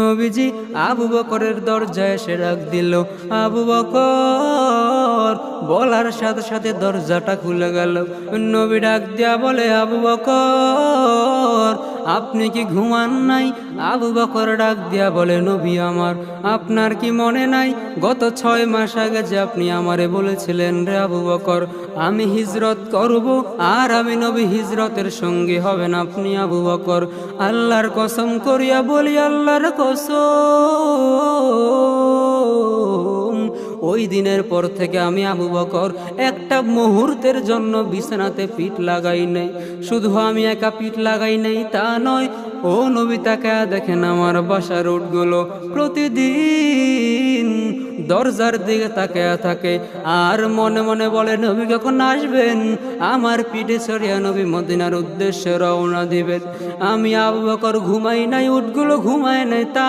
নবীজি আবু বকরের দরজায় এসে ডাক দিল, আবু বকর। বলার সাথে সাথে দরজাটা খুলে গেল। নবী ডাক দিয়া বলে, আবু বকর আপনি কি ঘুমান নাই? আবু বকর ডাক দিয়া বলে, নবী আমার, আপনার কি মনে নাই গত 6 মাস আগে যে আপনি আমারে বলেছিলেন, রে আবু বকর আমি হিজরত করব আর আমি নবী হিজরতের সঙ্গী হবেন আপনি আবু বকর। আল্লাহর কসম করিয়া বলি, আল্লাহর কসম, ওই দিনের পর থেকে আমি আবু বকর একটা মুহূর্তের জন্য বিছানাতে পিঠ লাগাই নাই। শুধু আমি একা পিঠ লাগাই নাই তা নয়, ও নবী তাকায়া দেখেন আমার বাসার উটগুলো প্রতিদিন দরজার দিকে তাকায়া থাকে আর মনে মনে বলে, নবী কখন আসবেন? আমার পিঠে চড়িয়া নবী মদিনার উদ্দেশ্যে রওনা দিবেন। আমি আবু বকর ঘুমাই নাই, উটগুলো ঘুমায় নাই। তা